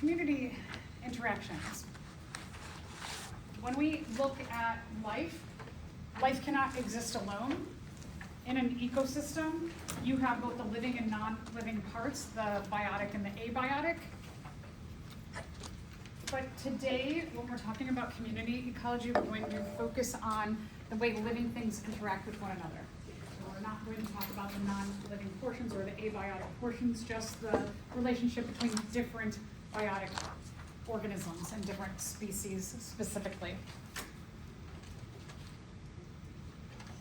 community interactions. When we look at life, life cannot exist alone. In an ecosystem, you have both the living and non-living parts, the biotic and the abiotic. But today, when we're talking about community ecology, we're going to focus on the way living things interact with one another. So we're not going to talk about the non-living portions or the abiotic portions, just the relationship between different biotic organisms and different species specifically.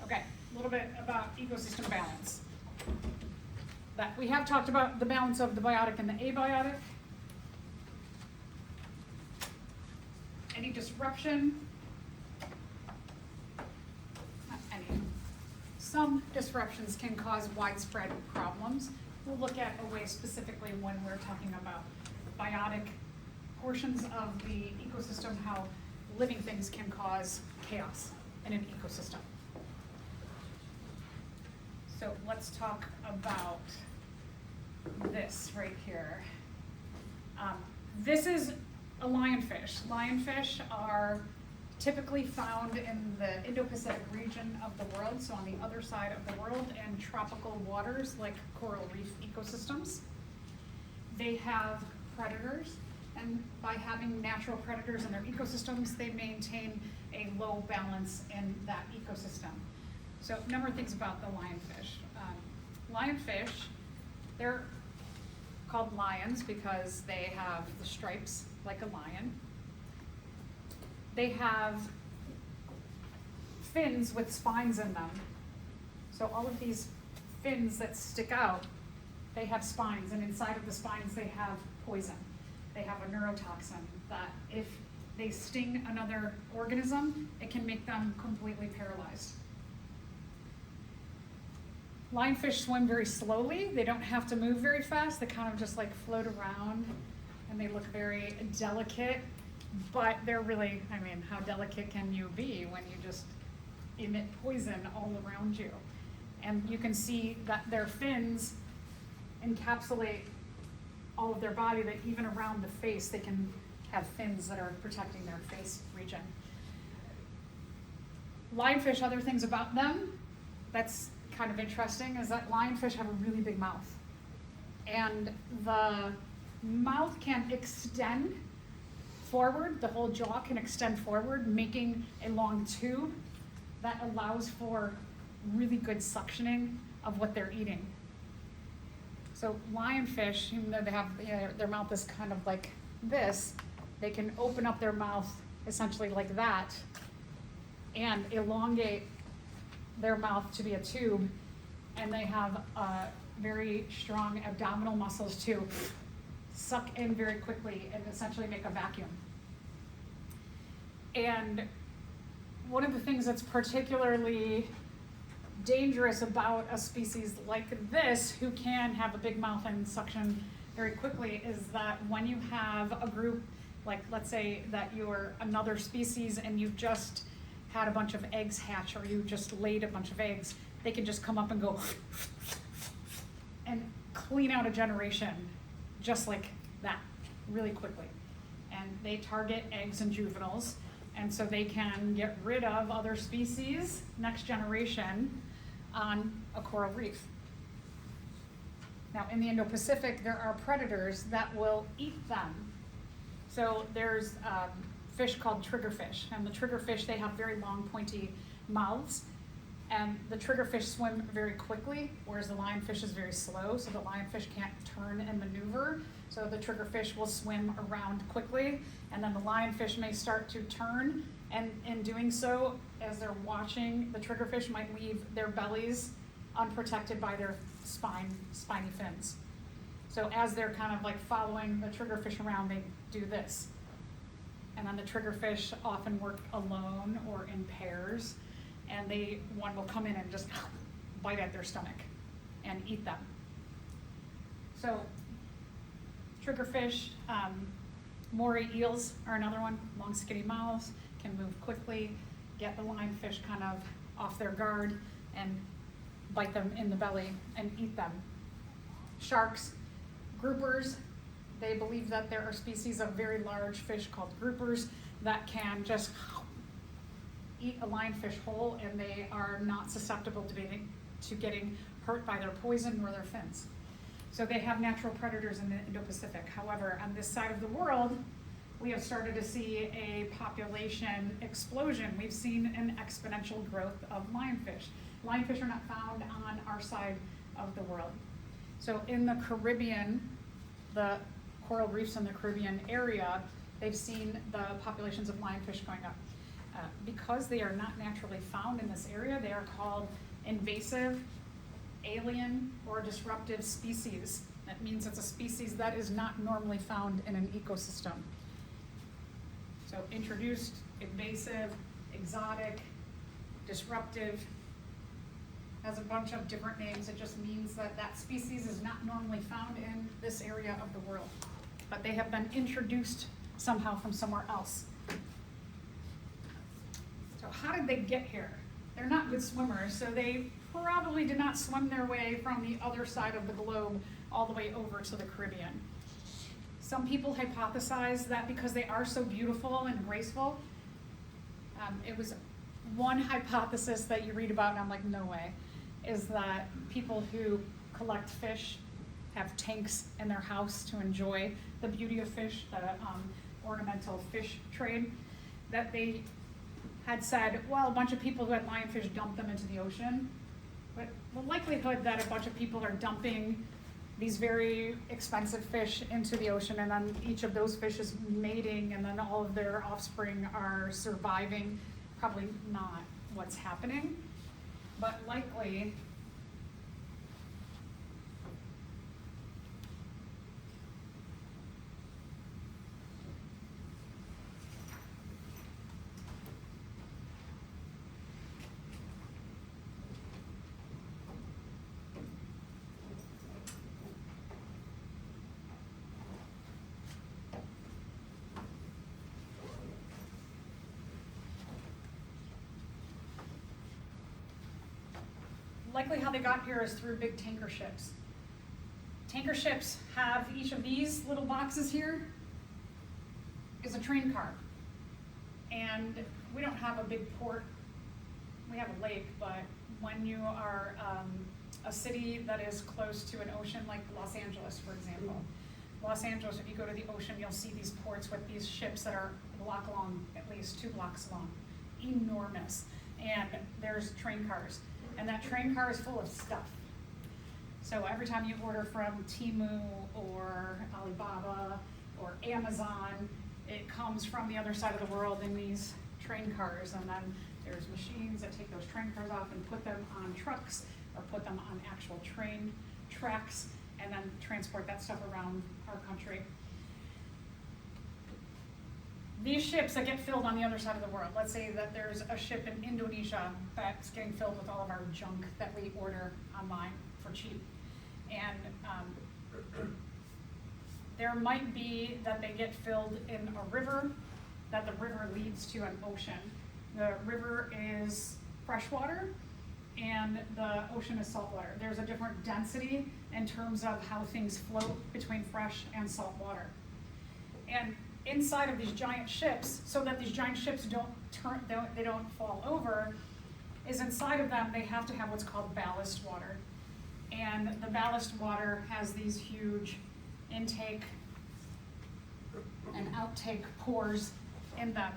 Okay, a little bit about ecosystem balance. That we have talked about the balance of the biotic and the abiotic. Any disruption, not any, some disruptions can cause widespread problems. We'll look at a way specifically when we're talking about biotic portions of the ecosystem, how living things can cause chaos in an ecosystem. So let's talk about this right here. This is a lionfish. Lionfish are typically found in the Indo-Pacific region of the world, so on the other side of the world, and tropical waters like coral reef ecosystems. They have predators, and by having natural predators in their ecosystems, they maintain a low balance in that ecosystem. So a number of things about the lionfish. Lionfish, they're called lions because they have the stripes like a lion. They have fins with spines in them. So all of these fins that stick out, they have spines, and inside of the spines they have poison. They have a neurotoxin that if they sting another organism, it can make them completely paralyzed. Lionfish swim very slowly. They don't have to move very fast. They kind of just like float around, and they look very delicate, but they're really, I mean, how delicate can you be when you just emit poison all around you? And you can see that their fins encapsulate all of their body, that even around the face, they can have fins that are protecting their face region. Lionfish, other things about them that's kind of interesting is that lionfish have a really big mouth. And the mouth can extend forward, the whole jaw can extend forward, making a long tube that allows for really good suctioning of what they're eating. So lionfish, even though they have their mouth is kind of like this, they can open up their mouth essentially like that and elongate their mouth to be a tube, and they have very strong abdominal muscles to suck in very quickly and essentially make a vacuum. And one of the things that's particularly dangerous about a species like this, who can have a big mouth and suction very quickly, is that when you have a group, like let's say that you're another species and you've just had a bunch of eggs hatch, or you just laid a bunch of eggs, they can just come up and go and clean out a generation just like that, really quickly. And they target eggs and juveniles, and so they can get rid of other species, next generation, on a coral reef. Now in the Indo-Pacific, there are predators that will eat them. So there's fish called triggerfish, and the triggerfish, they have very long pointy mouths, and the triggerfish swim very quickly, whereas the lionfish is very slow, so the lionfish can't turn and maneuver, so the triggerfish will swim around quickly, and then the lionfish may start to turn, and in doing so, as they're watching, the triggerfish might leave their bellies unprotected by their spiny fins. So as they're kind of like following the triggerfish around, they do this. And then the triggerfish often work alone or in pairs, and one will come in and just bite at their stomach and eat them. So triggerfish, moray eels are another one, long skinny mouths, can move quickly, get the lionfish kind of off their guard and bite them in the belly and eat them. Sharks, groupers, They believe that there are species of very large fish called groupers that can just eat a lionfish whole, and they are not susceptible to getting hurt by their poison or their fins. So they have natural predators in the Indo-Pacific. However, on this side of the world, we have started to see a population explosion. We've seen an exponential growth of lionfish. Lionfish are not found on our side of the world. So in the Caribbean, the coral reefs in the Caribbean area, they've seen the populations of lionfish going up. Because they are not naturally found in this area, they are called invasive, alien, or disruptive species. That means it's a species that is not normally found in an ecosystem. So introduced, invasive, exotic, disruptive, has a bunch of different names. It just means that that species is not normally found in this area of the world, but they have been introduced somehow from somewhere else. So how did they get here? They're not good swimmers, so they probably did not swim their way from the other side of the globe all the way over to the Caribbean. Some people hypothesize that because they are so beautiful and graceful, it was one hypothesis that you read about, and I'm like, no way, is that people who collect fish have tanks in their house to enjoy the beauty of fish, the ornamental fish trade, that they had said, well, a bunch of people who had lionfish dumped them into the ocean. But the likelihood that a bunch of people are dumping these very expensive fish into the ocean, and then each of those fish is mating, and then all of their offspring are surviving, probably not what's happening. But likely, how they got here is through big tanker ships. Tanker ships have each of these little boxes here is a train car. And we don't have a big port. We have a lake, but when you are a city that is close to an ocean, like Los Angeles, for example. Los Angeles, if you go to the ocean, you'll see these ports with these ships that are a block long, at least 2 blocks long, enormous. And there's train cars. And that train car is full of stuff. So every time you order from Temu or Alibaba or Amazon, it comes from the other side of the world in these train cars. And then there's machines that take those train cars off and put them on trucks or put them on actual train tracks and then transport that stuff around our country. These ships that get filled on the other side of the world, let's say that there's a ship in Indonesia that's getting filled with all of our junk that we order online for cheap. And there might be that they get filled in a river, that the river leads to an ocean. The river is freshwater and the ocean is saltwater. There's a different density in terms of how things float between fresh and salt water. And inside of these giant ships, so that these giant ships don't fall over, is inside of them they have to have what's called ballast water. And the ballast water has these huge intake and outtake pores in them.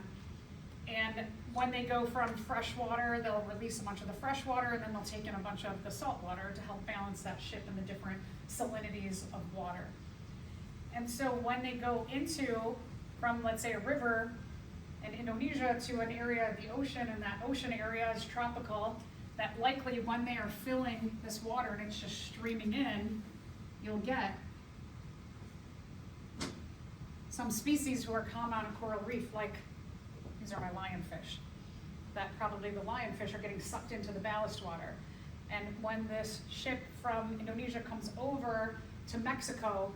And when they go from fresh water, they'll release a bunch of the fresh water, and then they'll take in a bunch of the salt water to help balance that ship and the different salinities of water. And so when they go from, let's say, a river in Indonesia to an area of the ocean, and that ocean area is tropical, that likely when they are filling this water and it's just streaming in, you'll get some species who are common on a coral reef, like these are my lionfish, that probably the lionfish are getting sucked into the ballast water. And when this ship from Indonesia comes over to Mexico,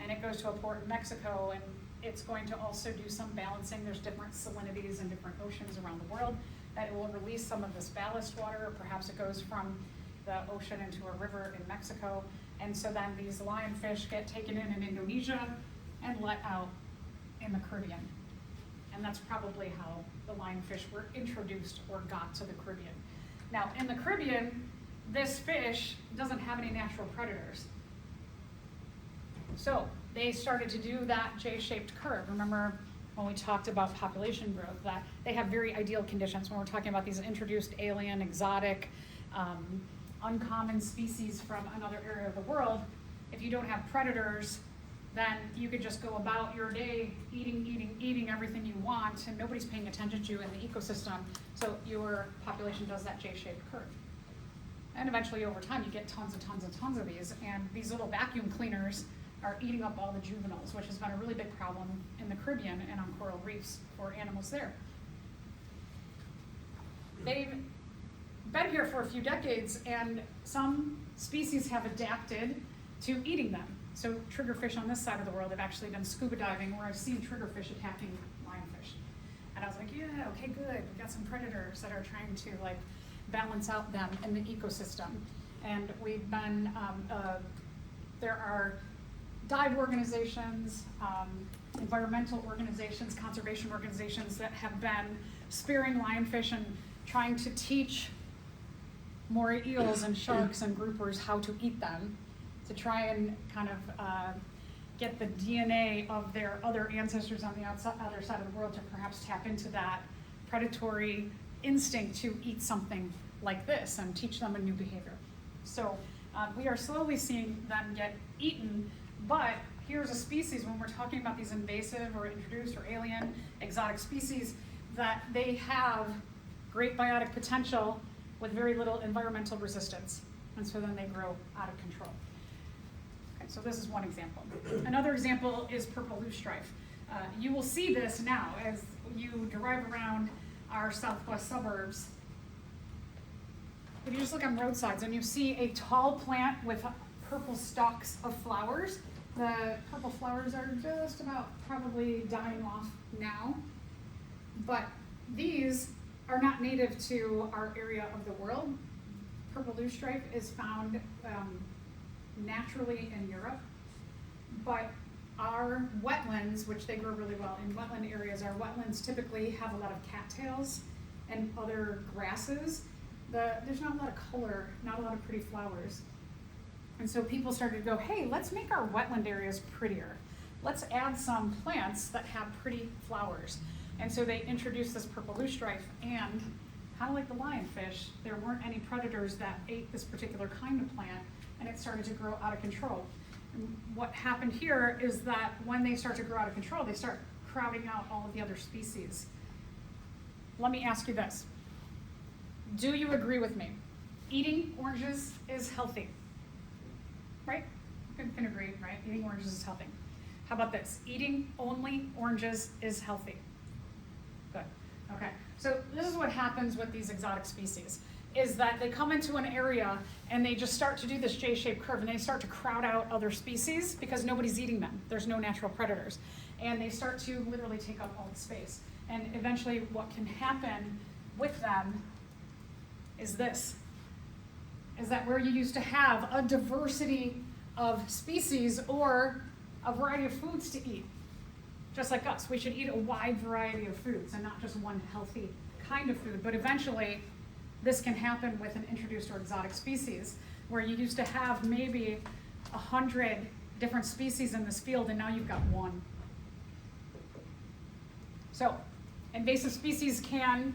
and it goes to a port in Mexico, and it's going to also do some balancing. There's different salinities in different oceans around the world, that it will release some of this ballast water, or perhaps it goes from the ocean into a river in Mexico. And so then these lionfish get taken in Indonesia and let out in the Caribbean. And that's probably how the lionfish were introduced or got to the Caribbean. Now, in the Caribbean, this fish doesn't have any natural predators. So they started to do that J-shaped curve. Remember when we talked about population growth, that they have very ideal conditions when we're talking about these introduced alien, exotic, uncommon species from another area of the world. If you don't have predators, then you could just go about your day eating everything you want, and nobody's paying attention to you in the ecosystem, so your population does that J-shaped curve. And eventually over time you get tons and tons and tons of these, and these little vacuum cleaners are eating up all the juveniles, which has been a really big problem in the Caribbean and on coral reefs for animals there. They've been here for a few decades, and some species have adapted to eating them. So triggerfish on this side of the world have actually been scuba diving where I've seen triggerfish attacking lionfish. And I was like, yeah, okay, good. We've got some predators that are trying to like balance out them in the ecosystem. And we've been, there are dive organizations, environmental organizations, conservation organizations that have been spearing lionfish and trying to teach moray eels and sharks and groupers how to eat them, to try and kind of get the DNA of their other ancestors on the other side of the world to perhaps tap into that predatory instinct to eat something like this and teach them a new behavior. So we are slowly seeing them get eaten, but here's a species, when we're talking about these invasive or introduced or alien exotic species, that they have great biotic potential with very little environmental resistance. And so then they grow out of control. Okay, so this is one example. Another example is purple loosestrife. You will see this now as you drive around our southwest suburbs. If you just look on roadsides and you see a tall plant with purple stalks of flowers, the purple flowers are just about probably dying off now. But these are not native to our area of the world. Purple loosestrife is found naturally in Europe, but our wetlands, which they grow really well in wetland areas, our wetlands typically have a lot of cattails and other grasses. There's not a lot of color, not a lot of pretty flowers. And so people started to go, hey, let's make our wetland areas prettier. Let's add some plants that have pretty flowers. And so they introduced this purple loosestrife, and kind of like the lionfish, there weren't any predators that ate this particular kind of plant, and it started to grow out of control. And what happened here is that when they start to grow out of control, they start crowding out all of the other species. Let me ask you this. Do you agree with me? Eating oranges is healthy, right? You can agree, right? Eating oranges is healthy. How about this? Eating only oranges is healthy. Good. Okay. So this is what happens with these exotic species, is that they come into an area and they just start to do this J-shaped curve, and they start to crowd out other species because nobody's eating them. There's no natural predators. And they start to literally take up all the space. And eventually what can happen with them is this, is that where you used to have a diversity of species or a variety of foods to eat, just like us, we should eat a wide variety of foods and not just one healthy kind of food. But eventually, this can happen with an introduced or exotic species, where you used to have maybe 100 different species in this field, and now you've got one. So, invasive species can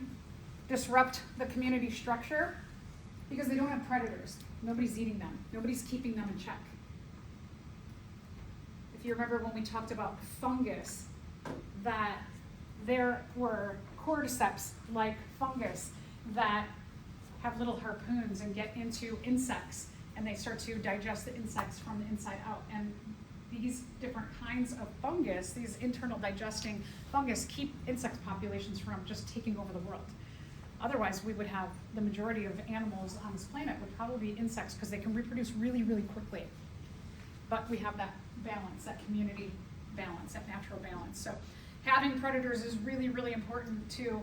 disrupt the community structure because they don't have predators. Nobody's eating them. Nobody's keeping them in check. If you remember when we talked about fungus, that there were cordyceps-like fungus that have little harpoons and get into insects, and they start to digest the insects from the inside out. And these different kinds of fungus, these internal digesting fungus, keep insect populations from just taking over the world. Otherwise, we would have the majority of animals on this planet would probably be insects because they can reproduce really, really quickly. But we have that balance, that community balance, that natural balance. So having predators is really, really important to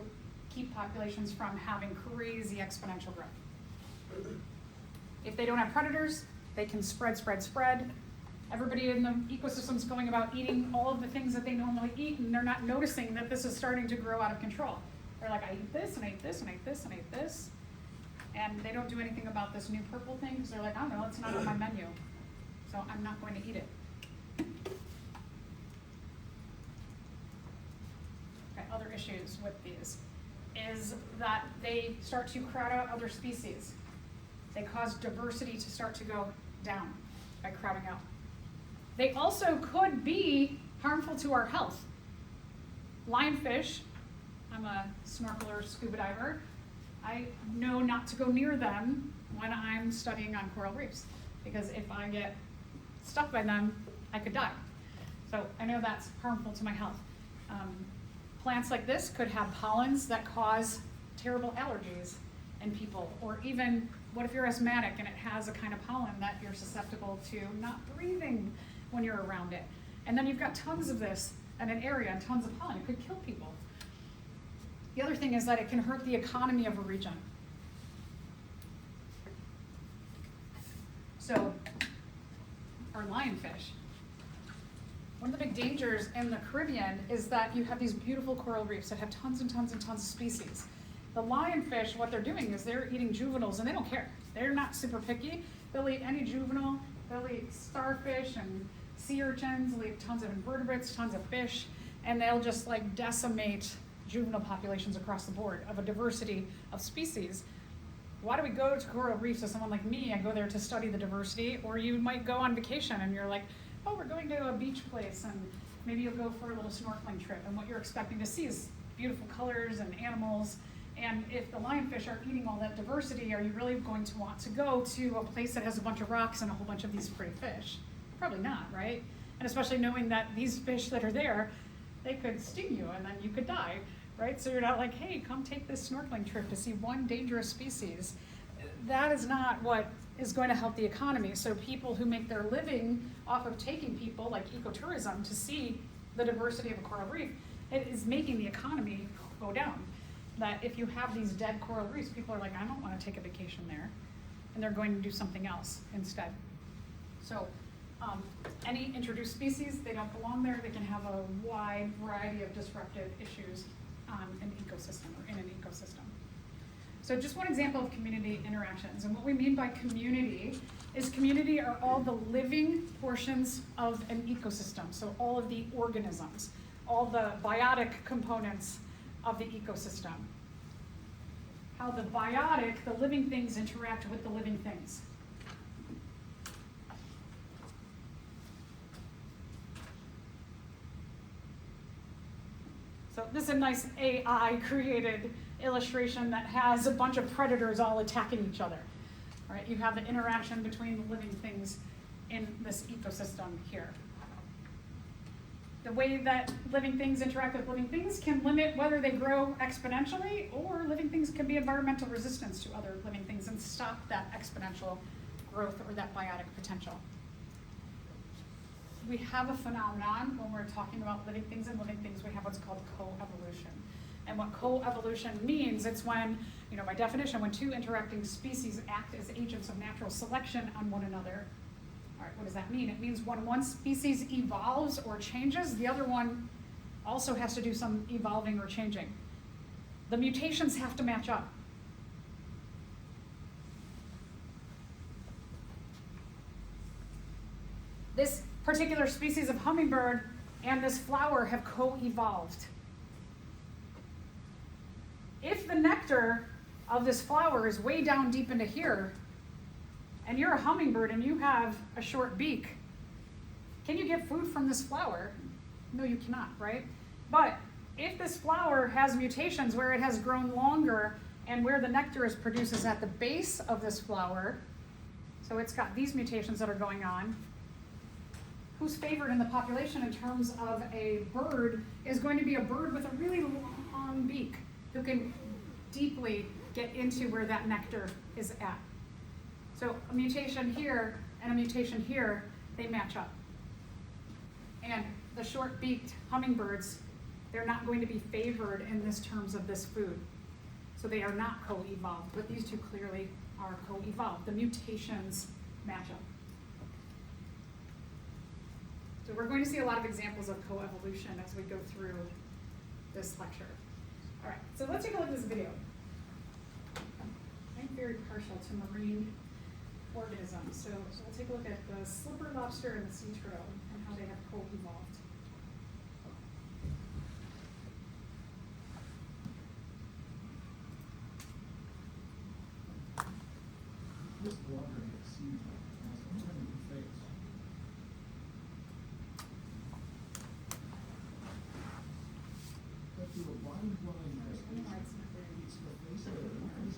keep populations from having crazy exponential growth. If they don't have predators, They can spread. Everybody in the ecosystem is going about eating all of the things that they normally eat, and they're not noticing that this is starting to grow out of control. They're like, I ate this, and I ate this, and I ate this, and I ate this. And they don't do anything about this new purple thing, because they're like, oh no, it's not on my menu, so I'm not going to eat it. Okay, other issues with these is that they start to crowd out other species. They cause diversity to start to go down by crowding out. They also could be harmful to our health. Lionfish, I'm a snorkeler, scuba diver, I know not to go near them when I'm studying on coral reefs, because if I get stuck by them, I could die. So I know that's harmful to my health. Plants like this could have pollens that cause terrible allergies in people, or even, what if you're asthmatic and it has a kind of pollen that you're susceptible to not breathing when you're around it? And then you've got tons of this in an area and tons of pollen. It could kill people. The other thing is that it can hurt the economy of a region. So, our lionfish. One of the big dangers in the Caribbean is that you have these beautiful coral reefs that have tons and tons and tons of species. The lionfish, what they're doing is they're eating juveniles, and they don't care. They're not super picky. They'll eat any juvenile. They'll eat starfish and sea urchins. They'll eat tons of invertebrates, tons of fish, and they'll just like decimate juvenile populations across the board of a diversity of species. Why do we go to coral reefs as someone like me? I go there to study the diversity, or you might go on vacation and you're like, oh, we're going to a beach place, and maybe you'll go for a little snorkeling trip, and what you're expecting to see is beautiful colors and animals. And if the lionfish are eating all that diversity, are you really going to want to go to a place that has a bunch of rocks and a whole bunch of these pretty fish? Probably not, right? And especially knowing that these fish that are there, they could sting you and then you could die, right? So you're not like, hey, come take this snorkeling trip to see one dangerous species. That is not what is going to help the economy. So people who make their living off of taking people, like ecotourism, to see the diversity of a coral reef, it is making the economy go down. That if you have these dead coral reefs, people are like, I don't want to take a vacation there, and they're going to do something else instead. So any introduced species, they don't belong there. They can have a wide variety of disruptive issues on an ecosystem or in an ecosystem. So just one example of community interactions, and what we mean by community is community are all the living portions of an ecosystem, so all of the organisms, all the biotic components of the ecosystem. How the biotic, the living things, interact with the living things. So this is a nice AI created illustration that has a bunch of predators all attacking each other. Right? You have the interaction between the living things in this ecosystem here. The way that living things interact with living things can limit whether they grow exponentially, or living things can be environmental resistance to other living things and stop that exponential growth or that biotic potential. We have a phenomenon when we're talking about living things and living things, we have what's called coevolution. And what coevolution means, it's when, by definition, when two interacting species act as agents of natural selection on one another. All right, what does that mean? It means when one species evolves or changes, the other one also has to do some evolving or changing. The mutations have to match up. This particular species of hummingbird and this flower have co-evolved. If the nectar of this flower is way down deep into here, and you're a hummingbird and you have a short beak, can you get food from this flower? No, you cannot, right? But if this flower has mutations where it has grown longer and where the nectar is produced is at the base of this flower, so it's got these mutations that are going on, who's favored in the population in terms of a bird is going to be a bird with a really long beak who can deeply get into where that nectar is at. So a mutation here and a mutation here, they match up. And the short-beaked hummingbirds, they're not going to be favored in this terms of this food. So they are not co-evolved, but these two clearly are co-evolved. The mutations match up. So we're going to see a lot of examples of coevolution as we go through this lecture. All right, so let's take a look at this video. I'm very partial to marine organisms, so we'll take a look at the slipper lobster and the sea turtle and how they have co-evolved. This water exceeds has a permanent face. But through a blind face, it's the face of the eyes.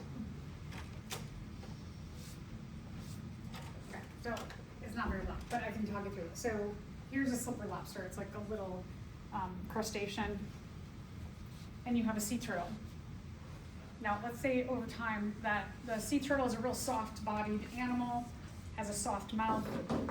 Okay, so it's not very long, but I can talk you through it. So here's a slipper lobster. It's like a little crustacean, and you have a sea turtle. Now, let's say over time that the sea turtle is a real soft-bodied animal, has a soft mouth,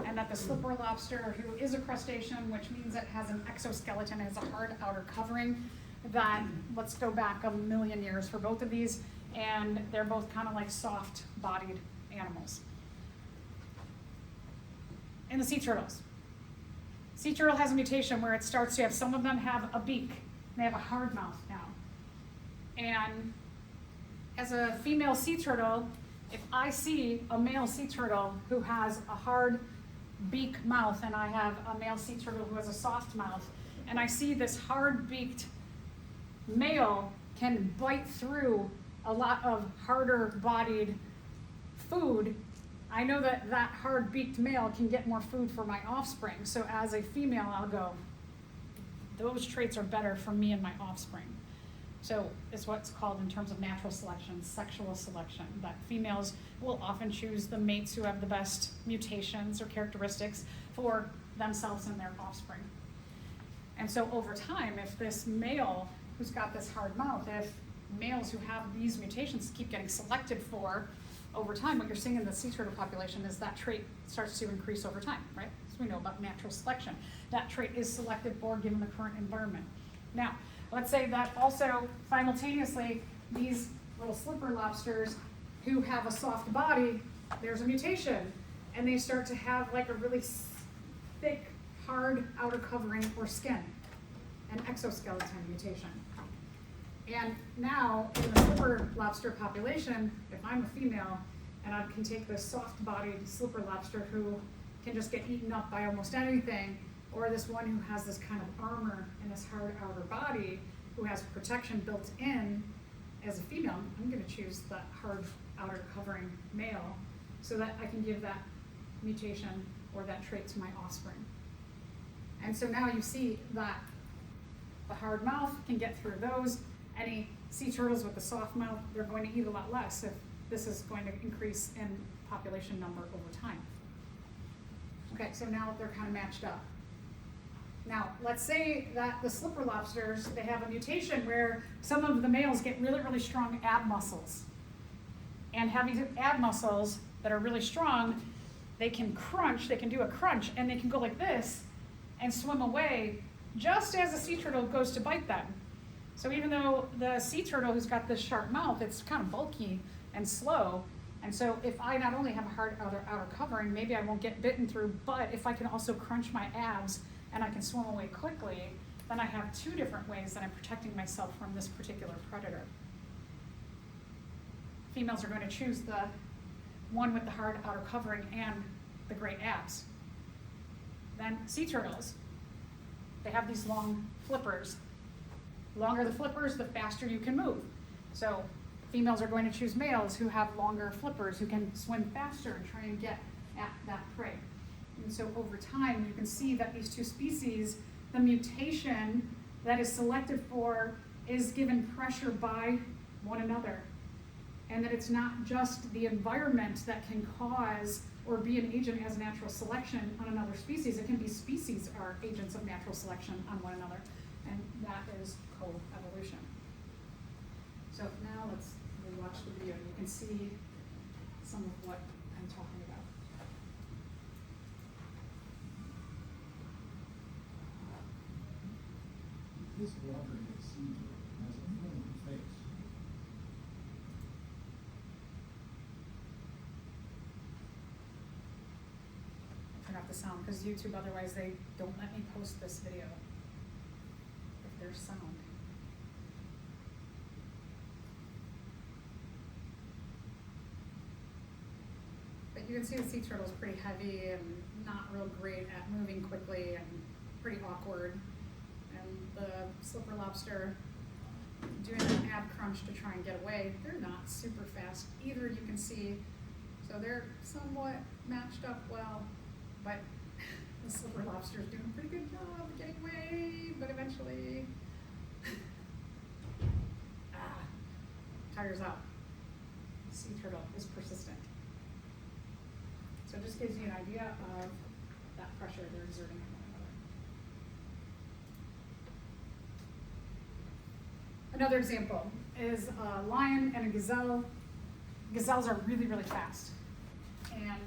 and that the slipper lobster, who is a crustacean, which means it has an exoskeleton, has a hard outer covering, that, let's go back a million years for both of these, and they're both kind of like soft-bodied animals. And the sea turtles. Sea turtle has a mutation where it starts to have, some of them have a beak, they have a hard mouth now. And as a female sea turtle, if I see a male sea turtle who has a hard beak mouth and I have a male sea turtle who has a soft mouth, and I see this hard-beaked male can bite through a lot of harder-bodied food, I know that that hard-beaked male can get more food for my offspring. So as a female, I'll go, those traits are better for me and my offspring. So it's what's called, in terms of natural selection, sexual selection, that females will often choose the mates who have the best mutations or characteristics for themselves and their offspring. And so over time, if this male who's got this hard mouth, if males who have these mutations keep getting selected for, over time, what you're seeing in the sea turtle population is that trait starts to increase over time, right? So we know about natural selection. That trait is selected for given the current environment. Now, let's say that also simultaneously, these little slipper lobsters who have a soft body, there's a mutation, and they start to have like a really thick, hard outer covering or skin, an exoskeleton mutation. And now, in the slipper lobster population, if I'm a female and I can take this soft-bodied slipper lobster who can just get eaten up by almost anything, or this one who has this kind of armor and this hard outer body, who has protection built in, as a female, I'm going to choose that hard outer covering male so that I can give that mutation or that trait to my offspring. And so now you see that the hard mouth can get through those. Any sea turtles with a soft mouth, they're going to eat a lot less if this is going to increase in population number over time. Okay, so now they're kind of matched up. Now, let's say that the slipper lobsters, they have a mutation where some of the males get really, really strong ab muscles. And having ab muscles that are really strong, they can crunch, they can do a crunch, and they can go like this and swim away just as a sea turtle goes to bite them. So even though the sea turtle who's got this sharp mouth, it's kind of bulky and slow, and so if I not only have a hard outer covering, maybe I won't get bitten through, but if I can also crunch my abs and I can swim away quickly, then I have two different ways that I'm protecting myself from this particular predator. Females are going to choose the one with the hard outer covering and the great abs. Then sea turtles, they have these long flippers. The longer the flippers, the faster you can move. So females are going to choose males who have longer flippers, who can swim faster and try and get at that prey. And so over time, you can see that these two species, the mutation that is selected for is given pressure by one another. And that it's not just the environment that can cause or be an agent as natural selection on another species. It can be species are agents of natural selection on one another. And that is coevolution. So now let's watch the video and you can see some of what I'm talking about. This water exceeds has a permanent face. I forgot the sound, because YouTube, otherwise they don't let me post this video if there's sound. But you can see the sea turtle is pretty heavy and not real great at moving quickly and pretty awkward. And the slipper lobster doing an ab crunch to try and get away, they're not super fast either, you can see. So they're somewhat matched up well, but the slipper lobster is doing a pretty good job of getting away, but eventually tires out. Sea turtle is persistent. So it just gives you an idea of that pressure they're exerting on one another. Another example is a lion and a gazelle. Gazelles are really, really fast. And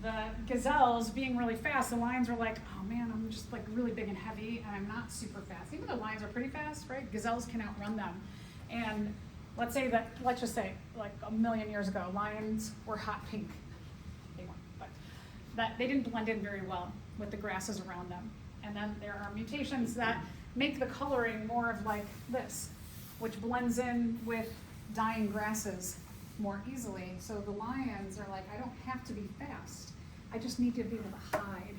the gazelles being really fast, the lions are like, oh man, I'm just like really big and heavy and I'm not super fast. Even though lions are pretty fast, right? Gazelles can outrun them. And let's just say like a million years ago, lions were hot pink. They weren't, but that they didn't blend in very well with the grasses around them. And then there are mutations that make the coloring more of like this, which blends in with dying grasses more easily. So the lions are like, I don't have to be fast. I just need to be able to hide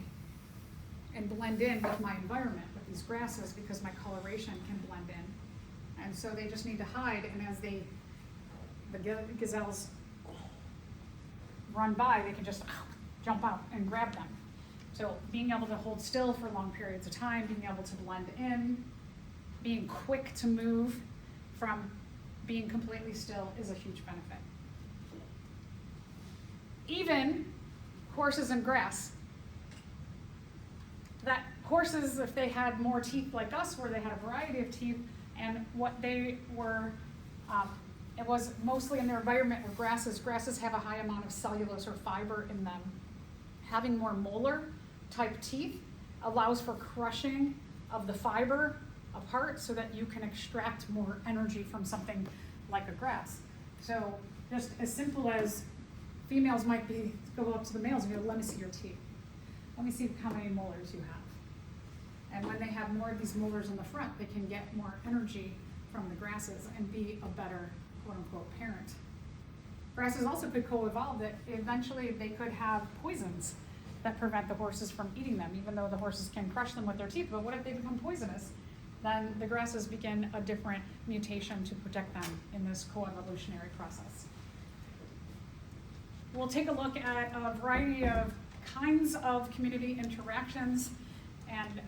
and blend in with my environment, with these grasses, because my coloration can blend in. And so they just need to hide, and as the gazelles run by, they can just jump out and grab them. So being able to hold still for long periods of time, being able to blend in, being quick to move from being completely still is a huge benefit. Even horses and grass. That horses, if they had more teeth like us, where they had a variety of teeth, and what they were, it was mostly in their environment with grasses. Grasses have a high amount of cellulose or fiber in them. Having more molar type teeth allows for crushing of the fiber apart so that you can extract more energy from something like a grass. So just as simple as females might be, go up to the males and go, let me see your teeth. Let me see how many molars you have. And when they have more of these molars in the front, they can get more energy from the grasses and be a better, quote unquote, parent. Grasses also could co-evolve that eventually they could have poisons that prevent the horses from eating them, even though the horses can crush them with their teeth. But what if they become poisonous? Then the grasses begin a different mutation to protect them in this co-evolutionary process. We'll take a look at a variety of kinds of community interactions, and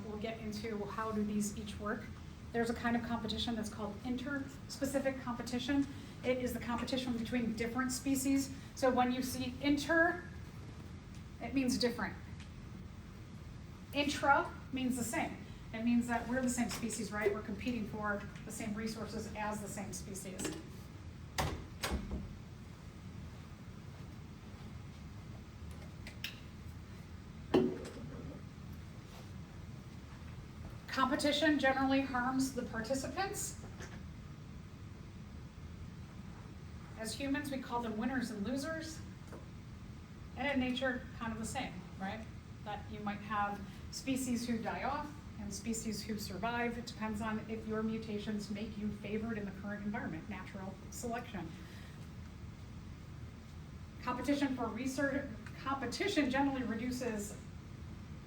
we'll get into how do these each work. There's a kind of competition that's called inter-specific competition. It is the competition between different species. So when you see inter, it means different. Intra means the same. It means that we're the same species, right? We're competing for the same resources as the same species. Competition generally harms the participants. As humans, we call them winners and losers. And in nature, kind of the same, right? That you might have species who die off and species who survive. It depends on if your mutations make you favored in the current environment, natural selection. Competition for research, competition generally reduces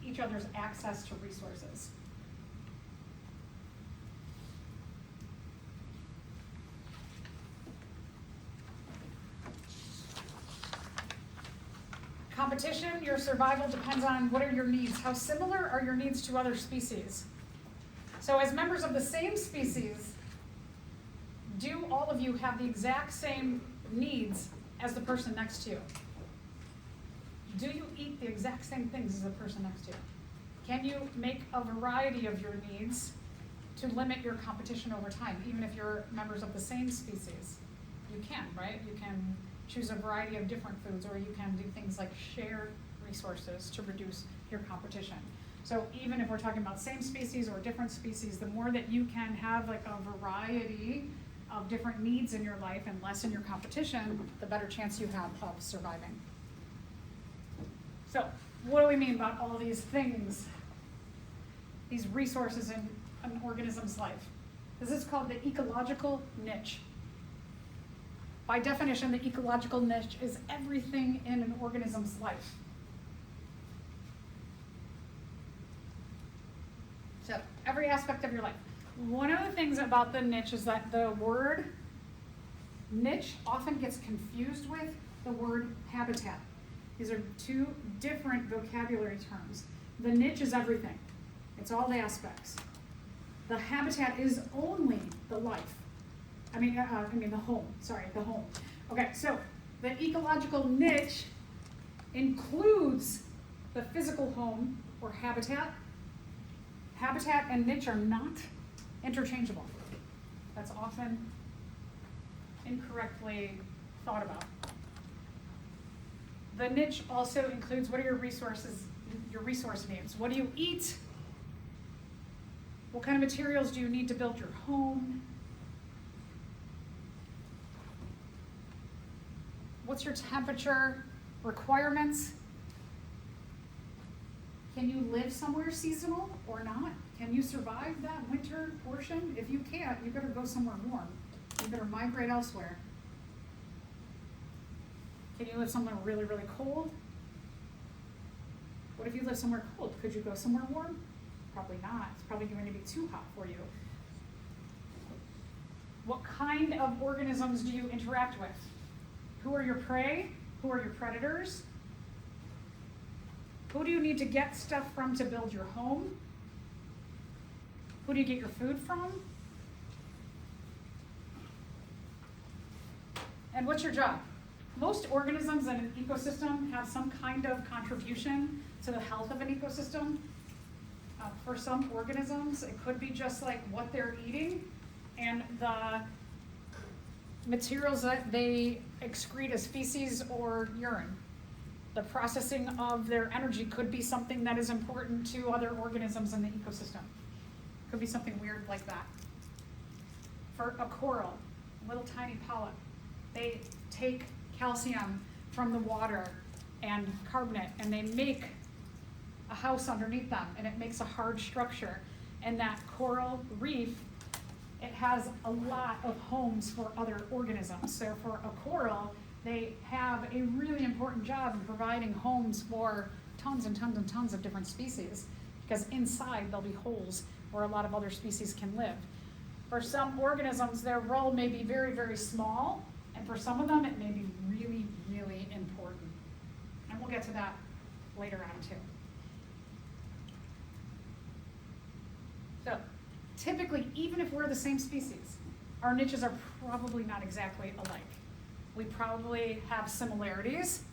each other's access to resources. Competition, your survival depends on what are your needs. How similar are your needs to other species? So as members of the same species, do all of you have the exact same needs as the person next to you? Do you eat the exact same things as the person next to you? Can you make a variety of your needs to limit your competition over time, even if you're members of the same species? You can, right? You can choose a variety of different foods, or you can do things like share resources to reduce your competition. So even if we're talking about same species or different species, the more that you can have like a variety of different needs in your life and lessen your competition, the better chance you have of surviving. So what do we mean about all these things? These resources in an organism's life. This is called the ecological niche. By definition, the ecological niche is everything in an organism's life. So, every aspect of your life. One of the things about the niche is that the word niche often gets confused with the word habitat. These are two different vocabulary terms. The niche is everything. It's all the aspects. The habitat is only the life. I mean the home. Sorry, the home. Okay, so the ecological niche includes the physical home or habitat. Habitat and niche are not interchangeable. That's often incorrectly thought about. The niche also includes what are your resources, your resource needs. What do you eat? What kind of materials do you need to build your home? What's your temperature requirements? Can you live somewhere seasonal or not? Can you survive that winter portion? If you can't, you better go somewhere warm. You better migrate elsewhere. Can you live somewhere really, really cold? What if you live somewhere cold? Could you go somewhere warm? Probably not. It's probably going to be too hot for you. What kind of organisms do you interact with? Who are your prey? Who are your predators? Who do you need to get stuff from to build your home? Who do you get your food from? And what's your job? Most organisms in an ecosystem have some kind of contribution to the health of an ecosystem. For some organisms, it could be just like what they're eating and the materials that they excrete as feces or urine. The processing of their energy could be something that is important to other organisms in the ecosystem. Could be something weird like that. For a coral, a little tiny polyp, they take calcium from the water and carbonate, and they make a house underneath them, and it makes a hard structure. And that coral reef, it has a lot of homes for other organisms. So for a coral, they have a really important job in providing homes for tons and tons and tons of different species, because inside there'll be holes where a lot of other species can live. For some organisms, their role may be very, very small, and for some of them, it may be really, really important. And we'll get to that later on too. So, typically, even if we're the same species, our niches are probably not exactly alike. We probably have similarities,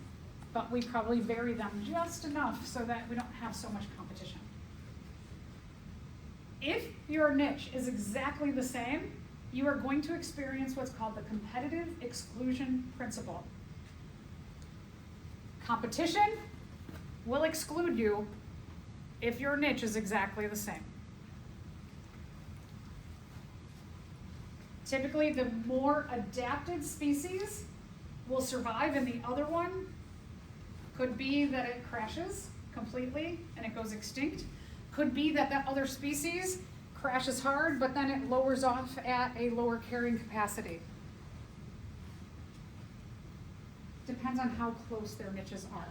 but we probably vary them just enough so that we don't have so much competition. If your niche is exactly the same, you are going to experience what's called the competitive exclusion principle. Competition will exclude you if your niche is exactly the same. Typically, the more adapted species will survive, and the other one could be that it crashes completely and it goes extinct. Could be that that other species crashes hard, but then it lowers off at a lower carrying capacity. Depends on how close their niches are.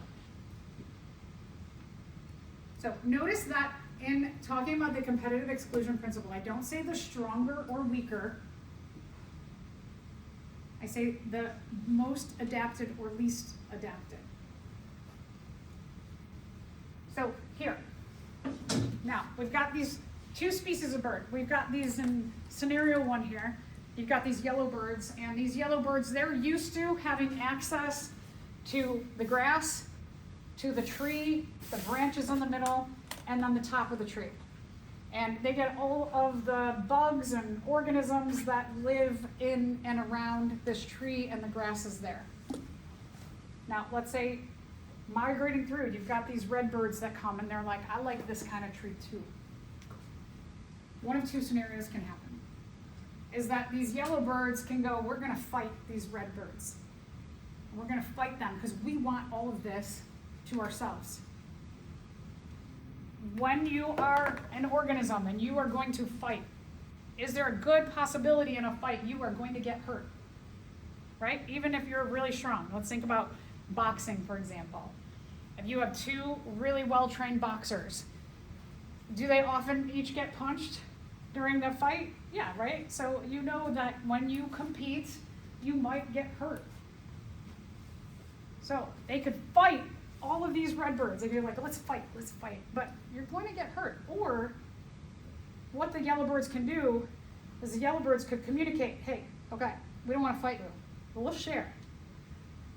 So notice that in talking about the competitive exclusion principle, I don't say the stronger or weaker. I say the most adapted or least adapted. So here, now we've got these two species of bird. We've got these in scenario one here. You've got these yellow birds, and these yellow birds, they're used to having access to the grass, to the tree, the branches in the middle, and then the top of the tree. And they get all of the bugs and organisms that live in and around this tree, and the grass is there. Now, let's say migrating through, you've got these red birds that come, and they're like, I like this kind of tree too. One of two scenarios can happen. Is that these yellow birds can go, we're gonna fight these red birds. And we're gonna fight them because we want all of this to ourselves. when you are an organism and you are going to fight, is there a good possibility in a fight you are going to get hurt? Right? Even if you're really strong. Let's think about boxing, for example. If you have two really well-trained boxers, do they often each get punched during the fight? Yeah, right? So you know that when you compete, you might get hurt. So they could fight all of these redbirds. They'd be like, let's fight. But you're going to get hurt. Or what the yellowbirds can do is the yellowbirds could communicate, hey, okay, we don't want to fight you, but we'll share.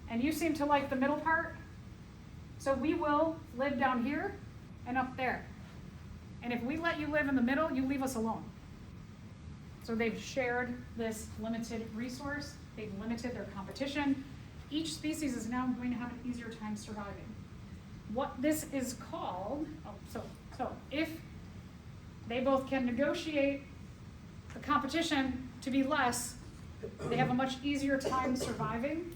And you seem to like the middle part, so we will live down here and up there. And if we let you live in the middle, you leave us alone. So they've shared this limited resource, they've limited their competition. Each species is now going to have an easier time surviving. What this is called, so if they both can negotiate the competition to be less, they have a much easier time surviving.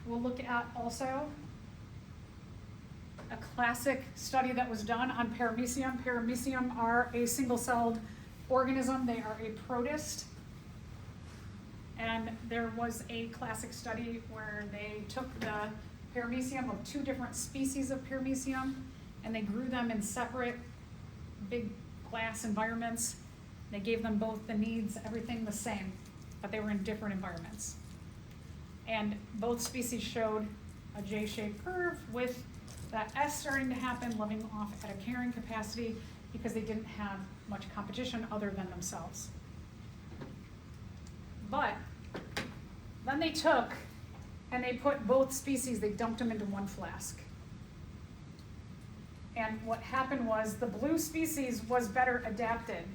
We'll look at also a classic study that was done on paramecium. Paramecium are a single-celled organism. They are a protist. And there was a classic study where they took the paramecium of two different species of paramecium and they grew them in separate big glass environments. They gave them both the needs, everything the same, but they were in different environments. And both species showed a J-shaped curve with that S starting to happen, leveling off at a carrying capacity because they didn't have much competition other than themselves. But then they took and they put both species, they dumped them into one flask. And what happened was the blue species was better adapted.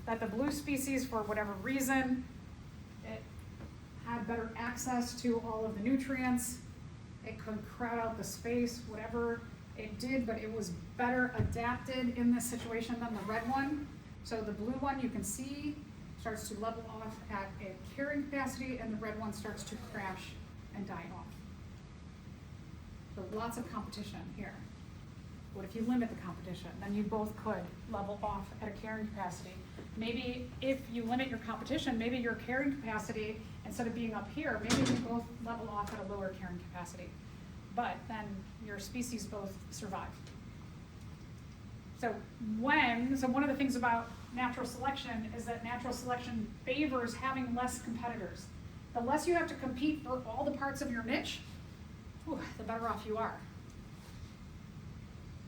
That the blue species, for whatever reason, it had better access to all of the nutrients. It could crowd out the space, whatever it did, but it was better adapted in this situation than the red one. So the blue one, you can see, starts to level off at a carrying capacity, and the red one starts to crash and die off. So lots of competition here. What if you limit the competition? Then you both could level off at a carrying capacity. Maybe if you limit your competition, maybe your carrying capacity, instead of being up here, maybe you both level off at a lower carrying capacity. But then your species both survive. So one of the things about natural selection is that natural selection favors having less competitors. The less you have to compete for all the parts of your niche, the better off you are.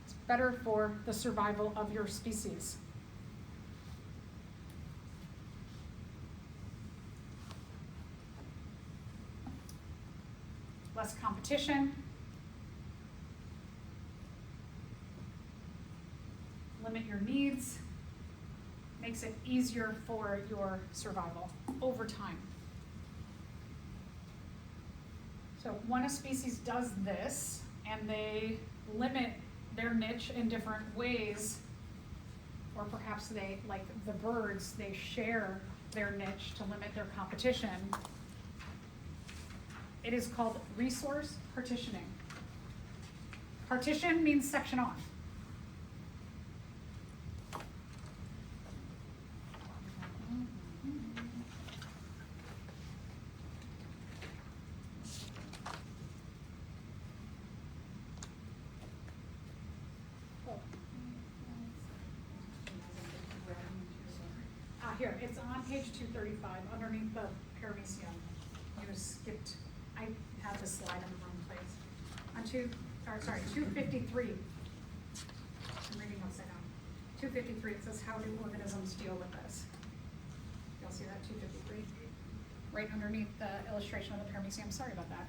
It's better for the survival of your species. Less competition. Limit your needs. Makes it easier for your survival over time. So when a species does this and they limit their niche in different ways, or perhaps they, like the birds, they share their niche to limit their competition, it is called resource partitioning. Partition means section off. Here, it's on page 235, underneath the paramecium. You just skipped, I had the slide in the wrong place. On 253. I'm reading upside down. 253, it says, how do organisms deal with this? You'll see that, 253? Right underneath the illustration of the paramecium. Sorry about that.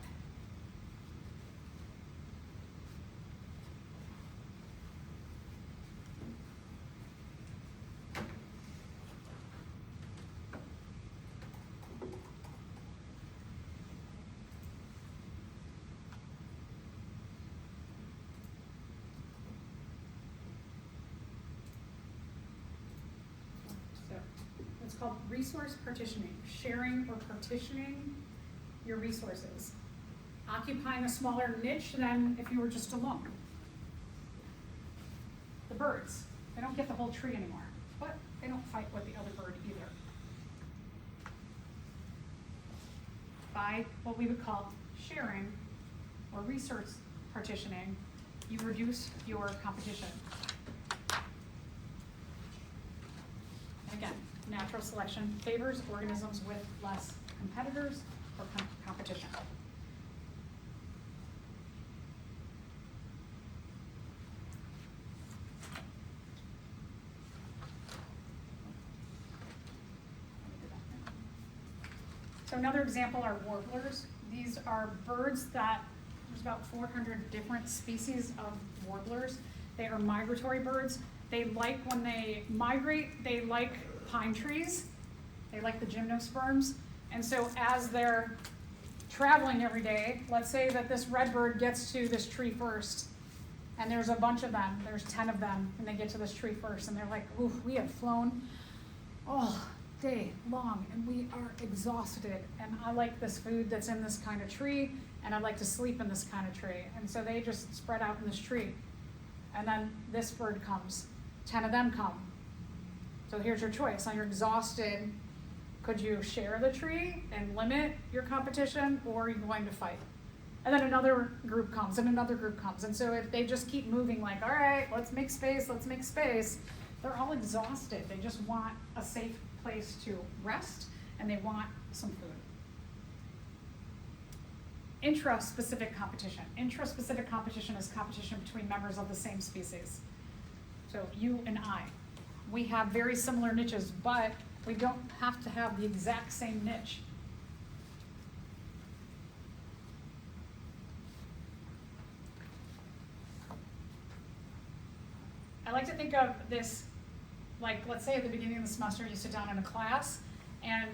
It's called resource partitioning, sharing or partitioning your resources. Occupying a smaller niche than if you were just alone. the birds. They don't get the whole tree anymore, but they don't fight with the other bird either. By what we would call sharing or resource partitioning, you reduce your competition. Again, natural selection favors organisms with less competitors or competition. So another example are warblers. These are birds that, there's about 400 different species of warblers. They are migratory birds. They like, when they migrate, they like pine trees. They like the gymnosperms. And so as they're traveling every day, let's say that this redbird gets to this tree first, and there's a bunch of them, there's 10 of them, and they get to this tree first, and they're like, ooh, we have flown all day long, and we are exhausted, and I like this food that's in this kind of tree, and I like to sleep in this kind of tree. And so they just spread out in this tree. And then this bird comes, 10 of them come. So here's your choice. Now you're exhausted. Could you share the tree and limit your competition, or are you going to fight? And then another group comes, and another group comes. And so if they just keep moving like, all right, let's make space, they're all exhausted. They just want a safe place to rest, and they want some food. Intraspecific competition. Intraspecific competition is competition between members of the same species. So you and I, we have very similar niches, but we don't have to have the exact same niche. I like to think of this, like, let's say at the beginning of the semester you sit down in a class and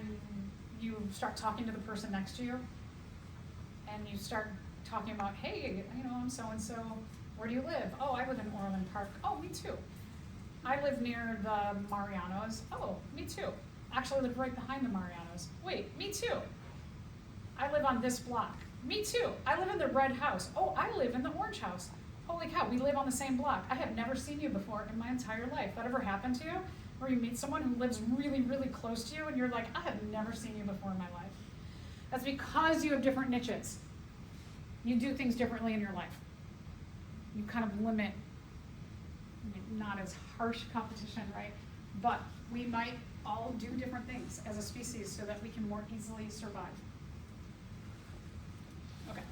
you start talking to the person next to you, and you start talking about, hey, you know, I'm so-and-so, where do you live? Oh, I live in Orland Park. Oh, me too. I live near the Marianos. Oh, me too. Actually, I live right behind the Marianos. Wait, me too. I live on this block. Me too. I live in the red house. Oh, I live in the orange house. Holy cow, we live on the same block. I have never seen you before in my entire life. That ever happened to you? Where you meet someone who lives really, really close to you and you're like, I have never seen you before in my life. That's because you have different niches. You do things differently in your life. You kind of limit, I mean, not as harsh competition, right? But we might all do different things as a species so that we can more easily survive. Okay,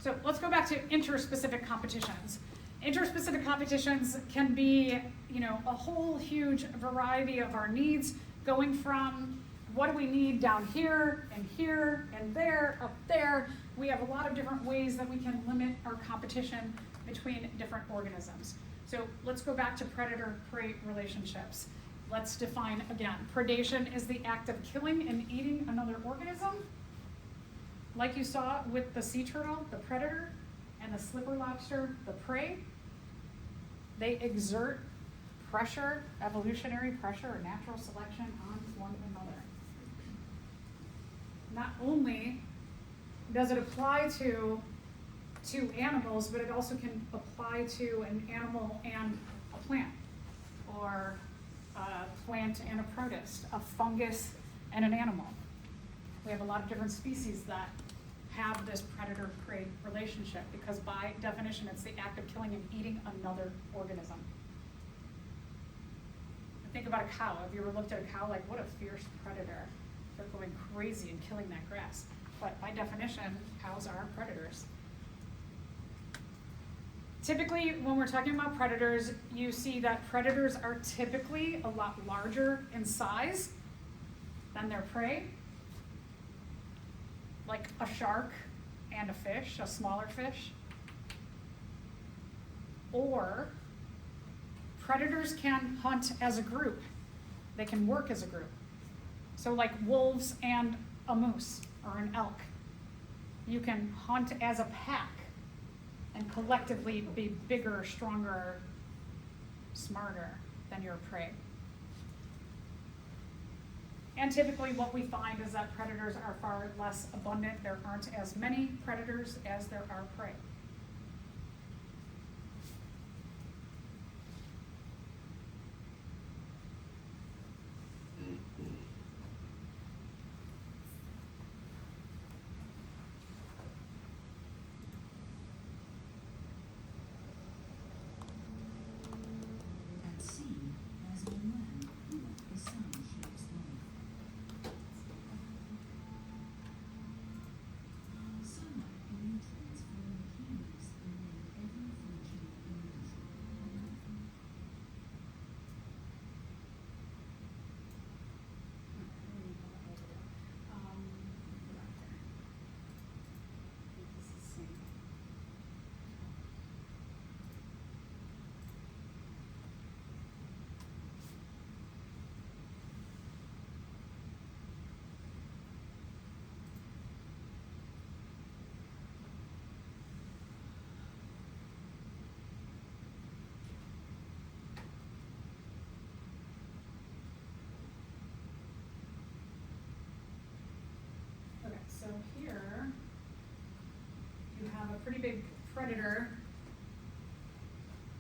so let's go back to interspecific competitions. Interspecific competitions can be, you know, a whole huge variety of our needs, going from what do we need down here and there, up there. We have a lot of different ways that we can limit our competition between different organisms. So let's go back to predator-prey relationships. Let's define again. Predation is the act of killing and eating another organism. Like you saw with the sea turtle, the predator, and the slipper lobster, the prey. They exert pressure, evolutionary pressure or natural selection on one another. Not only does it apply to animals, but it also can apply to an animal and a plant, or a plant and a protist, a fungus and an animal. We have a lot of different species that have this predator-prey relationship because by definition it's the act of killing and eating another organism. Think about a cow. Have you ever looked at a cow like, what a fierce predator? They're going crazy and killing that grass. But by definition, cows are predators. Typically, when we're talking about predators, you see that predators are typically a lot larger in size than their prey. Like a shark and a fish, a smaller fish. Or predators can hunt as a group. They can work as a group. So like wolves and a moose or an elk. You can hunt as a pack and collectively be bigger, stronger, smarter than your prey. And typically what we find is that predators are far less abundant. There aren't as many predators as there are prey. predator,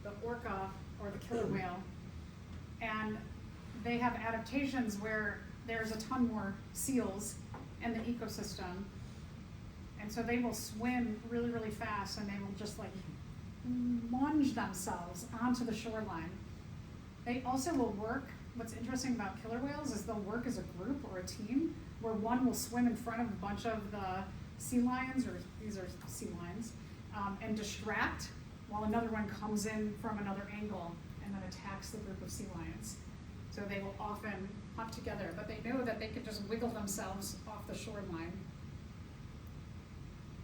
the orca or the killer whale, and they have adaptations where there's a ton more seals in the ecosystem, and so they will swim really, really fast, and they will just like lunge themselves onto the shoreline. They also will work. What's interesting about killer whales is they'll work as a group or a team, where one will swim in front of a bunch of the sea lions, or these are sea lions, and distract, while another one comes in from another angle and then attacks the group of sea lions. So they will often hunt together, but they know that they can just wiggle themselves off the shoreline.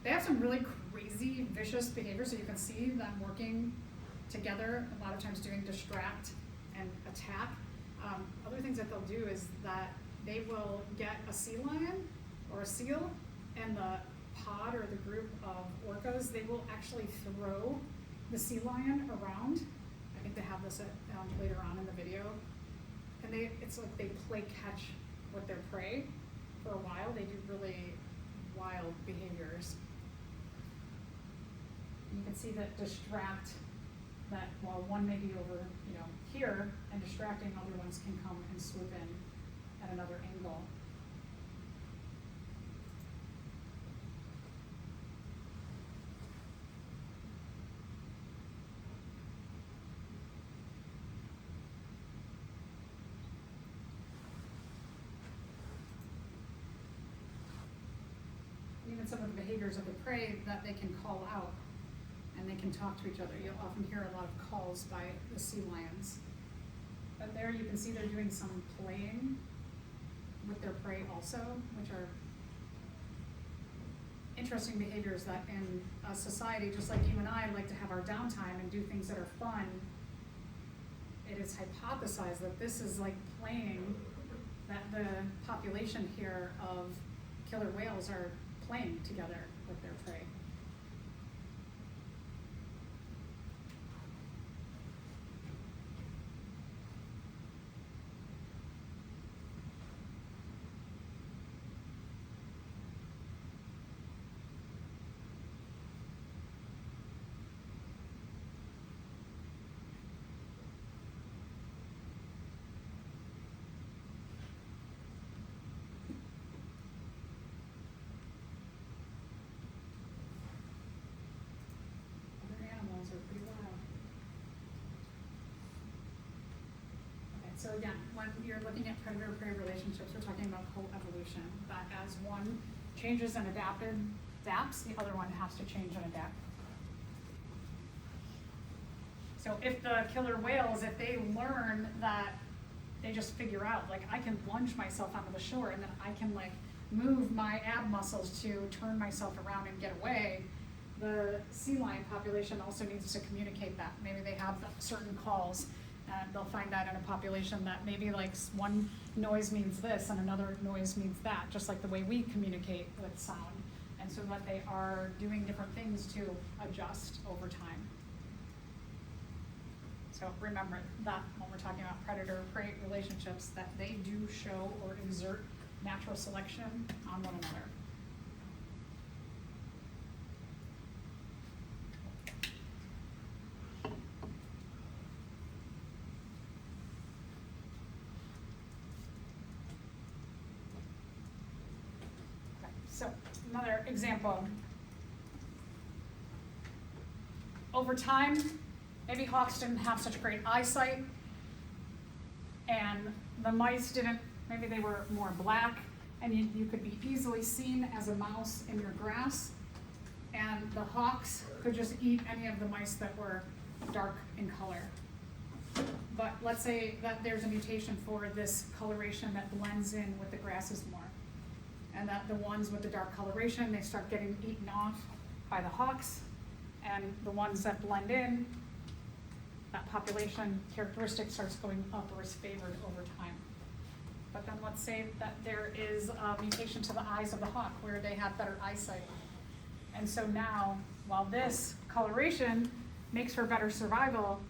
They have some really crazy, vicious behavior, so you can see them working together, a lot of times doing distract and attack. Other things that they'll do is that they will get a sea lion or a seal, and the pod or the group of orcas, they will actually throw the sea lion around. I think they have this later on in the video. And it's like they play catch with their prey for a while. They do really wild behaviors. You can see that distract, that while one may be over, here and distracting, other ones can come and swoop in at another angle. Even some of the behaviors of the prey that they can call out, and they can talk to each other. You'll often hear a lot of calls by the sea lions. But there you can see they're doing some playing with their prey also, which are interesting behaviors that in a society just like you and I like to have our downtime and do things that are fun. It is hypothesized that this is like playing, that the population here of killer whales are playing together with their prey. So again, when you're looking at predator-prey relationships, we're talking about coevolution, that as one changes and adapts, the other one has to change and adapt. So if the killer whales, if they learn that they just figure out, like, I can lunge myself onto the shore and then I can like move my ab muscles to turn myself around and get away, the sea lion population also needs to communicate that. Maybe they have certain calls. And they'll find that in a population that maybe like one noise means this and another noise means that, just like the way we communicate with sound. And so that they are doing different things to adjust over time. So remember that when we're talking about predator-prey relationships, that they do show or exert natural selection on one another. So another example. Over time, maybe hawks didn't have such great eyesight, and the mice didn't, maybe they were more black, and you could be easily seen as a mouse in your grass, and the hawks could just eat any of the mice that were dark in color. But let's say that there's a mutation for this coloration that blends in with the grasses more. And that the ones with the dark coloration, they start getting eaten off by the hawks, and the ones that blend in, that population characteristic starts going up or is favored over time. But then let's say that there is a mutation to the eyes of the hawk where they have better eyesight. And so now, while this coloration makes for better survival,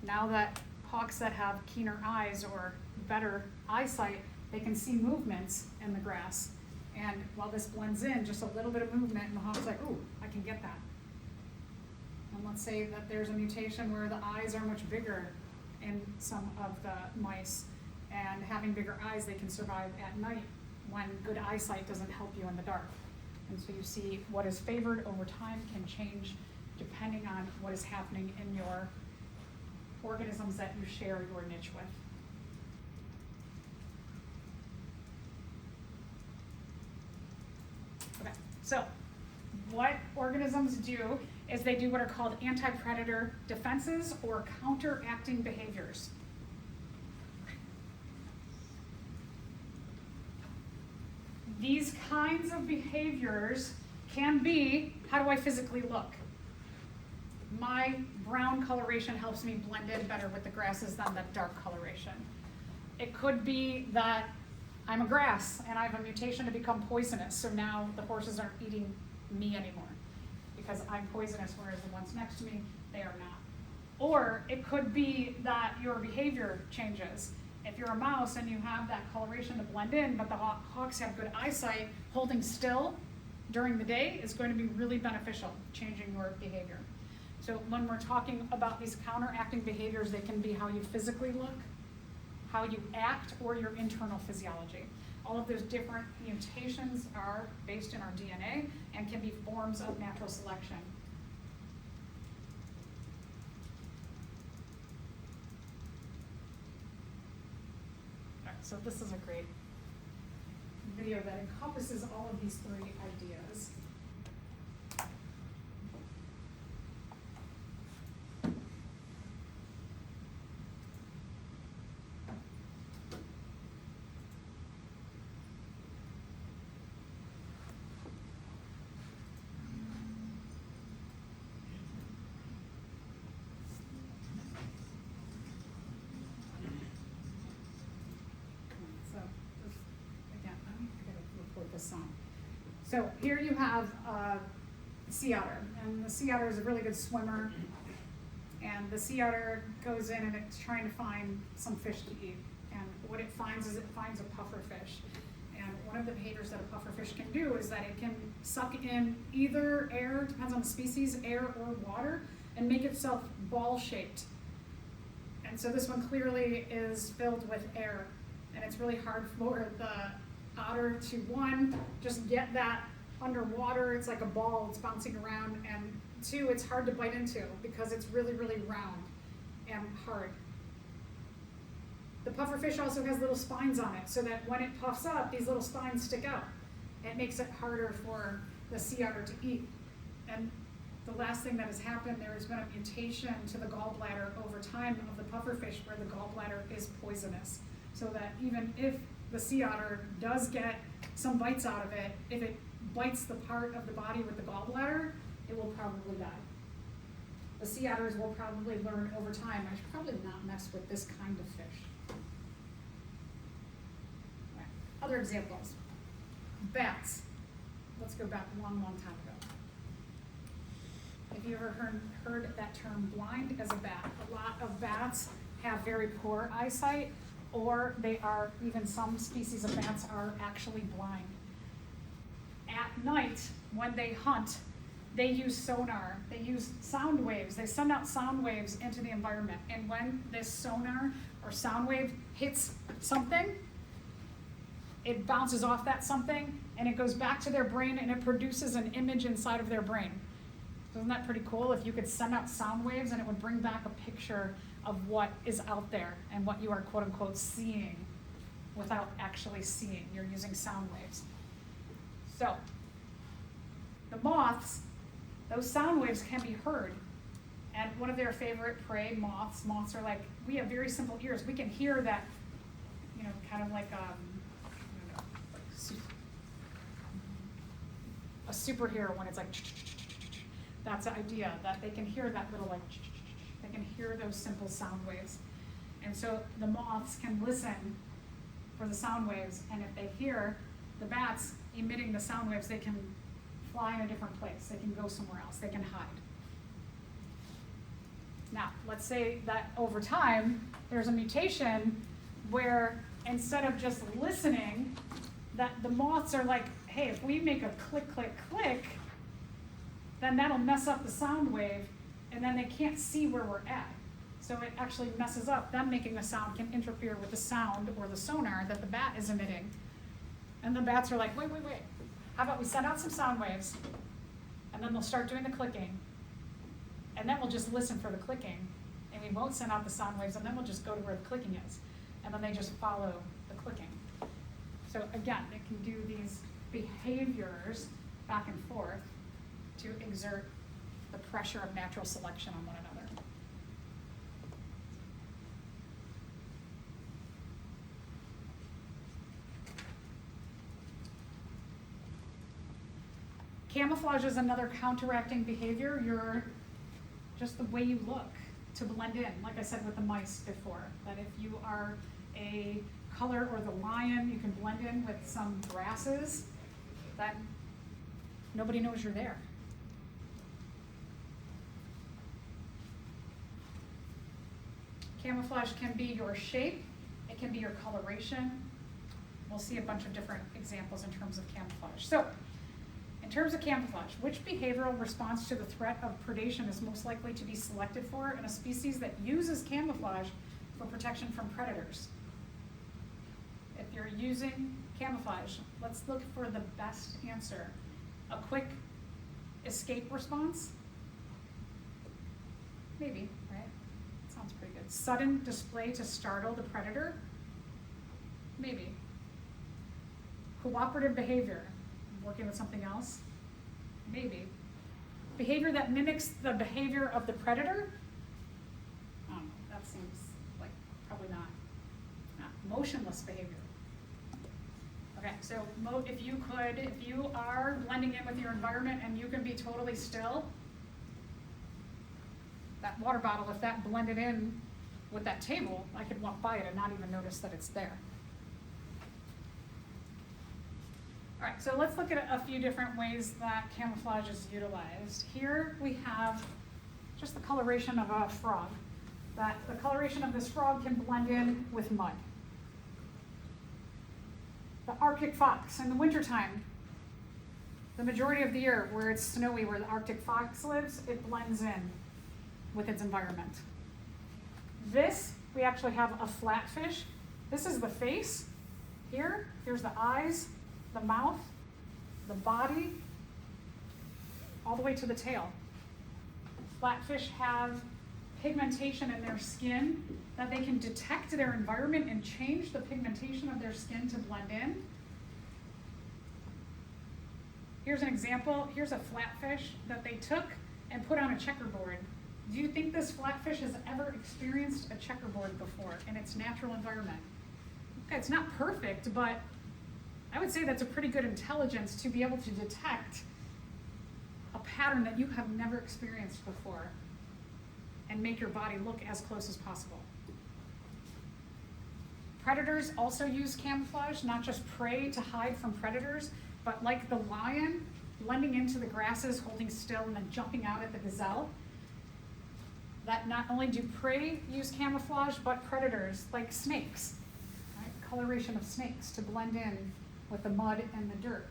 now that hawks that have keener eyes or better eyesight, they can see movements in the grass. And while this blends in, just a little bit of movement, and the hawk's like, ooh, I can get that. And let's say that there's a mutation where the eyes are much bigger in some of the mice, and having bigger eyes, they can survive at night when good eyesight doesn't help you in the dark. And so you see what is favored over time can change depending on what is happening in your organisms that you share your niche with. Okay, so what organisms do is they do what are called anti-predator defenses or counteracting behaviors. These kinds of behaviors can be, how do I physically look? My brown coloration helps me blend in better with the grasses than the dark coloration. It could be that I'm a grass and I have a mutation to become poisonous, so now the horses aren't eating me anymore because I'm poisonous, whereas the ones next to me, they are not. Or it could be that your behavior changes. If you're a mouse and you have that coloration to blend in, but the hawks have good eyesight, holding still during the day is going to be really beneficial, changing your behavior. So when we're talking about these counteracting behaviors, they can be how you physically look, how you act, or your internal physiology. All of those different mutations are based in our DNA and can be forms of natural selection. All right, so this is a great video that encompasses all of these three ideas. So here you have a sea otter, and the sea otter is a really good swimmer, and the sea otter goes in and it's trying to find some fish to eat, and what it finds is it finds a pufferfish. And one of the behaviors that a pufferfish can do is that it can suck in either air, depends on the species, air or water, and make itself ball-shaped. And so this one clearly is filled with air, and it's really hard for the otter to, one, just get that underwater, it's like a ball, it's bouncing around, and two, it's hard to bite into because it's really, really round and hard. The pufferfish also has little spines on it, so that when it puffs up, these little spines stick out. It makes it harder for the sea otter to eat. And the last thing that has happened, there has been a mutation to the gallbladder over time of the pufferfish where the gallbladder is poisonous. So that even if the sea otter does get some bites out of it, if it bites the part of the body with the gallbladder, it will probably die. The sea otters will probably learn over time, I should probably not mess with this kind of fish. Right. Other examples. Bats. Let's go back a long, long time ago. Have you ever heard that term blind as a bat? A lot of bats have very poor eyesight, or they are, even some species of bats are actually blind. At night, when they hunt, they use sonar, they use sound waves, they send out sound waves into the environment. And when this sonar or sound wave hits something, it bounces off that something and it goes back to their brain and it produces an image inside of their brain. Isn't that pretty cool? If you could send out sound waves and it would bring back a picture of what is out there and what you are quote unquote seeing without actually seeing. You're using sound waves. So, the moths, those sound waves can be heard. And one of their favorite prey, moths are like, we have very simple ears. We can hear that, kind of like a superhero when it's like, that's the idea, that they can hear that little like, they can hear those simple sound waves. And so the moths can listen for the sound waves, and if they hear the bats emitting the sound waves, they can fly in a different place, they can go somewhere else, they can hide. Now, let's say that over time, there's a mutation where instead of just listening, that the moths are like, hey, if we make a click, click, click, then that'll mess up the sound wave, and then they can't see where we're at. So it actually messes up. Them making a sound can interfere with the sound or the sonar that the bat is emitting. And the bats are like, wait. How about we send out some sound waves, and then they'll start doing the clicking, and then we'll just listen for the clicking, and we won't send out the sound waves, and then we'll just go to where the clicking is, and then they just follow the clicking. So again, it can do these behaviors back and forth to exert the pressure of natural selection on one another. Camouflage is another counteracting behavior. You're just the way you look to blend in, like I said with the mice before, that if you are a color or the lion, you can blend in with some grasses that nobody knows you're there. Camouflage can be your shape, it can be your coloration. We'll see a bunch of different examples in terms of camouflage. So, in terms of camouflage, which behavioral response to the threat of predation is most likely to be selected for in a species that uses camouflage for protection from predators? If you're using camouflage, let's look for the best answer. A quick escape response? Maybe, right? Sounds pretty good. Sudden display to startle the predator? Maybe. Cooperative behavior? Working with something else? Maybe. Behavior that mimics the behavior of the predator? That seems like probably not. Motionless behavior. Okay, so if you are blending in with your environment and you can be totally still, that water bottle, if that blended in with that table, I could walk by it and not even notice that it's there. All right, so let's look at a few different ways that camouflage is utilized. Here we have just the coloration of a frog. That the coloration of this frog can blend in with mud. The Arctic fox in the wintertime, the majority of the year where it's snowy, where the Arctic fox lives, it blends in with its environment. This, we actually have a flatfish. This is the face here. Here's the eyes, the mouth, the body, all the way to the tail. Flatfish have pigmentation in their skin that they can detect their environment and change the pigmentation of their skin to blend in. Here's an example. Here's a flatfish that they took and put on a checkerboard. Do you think this flatfish has ever experienced a checkerboard before in its natural environment? Okay, it's not perfect, but I would say that's a pretty good intelligence to be able to detect a pattern that you have never experienced before and make your body look as close as possible. Predators also use camouflage, not just prey to hide from predators, but like the lion, blending into the grasses, holding still, and then jumping out at the gazelle. That not only do prey use camouflage, but predators, like snakes, right? Coloration of snakes to blend in with the mud and the dirt.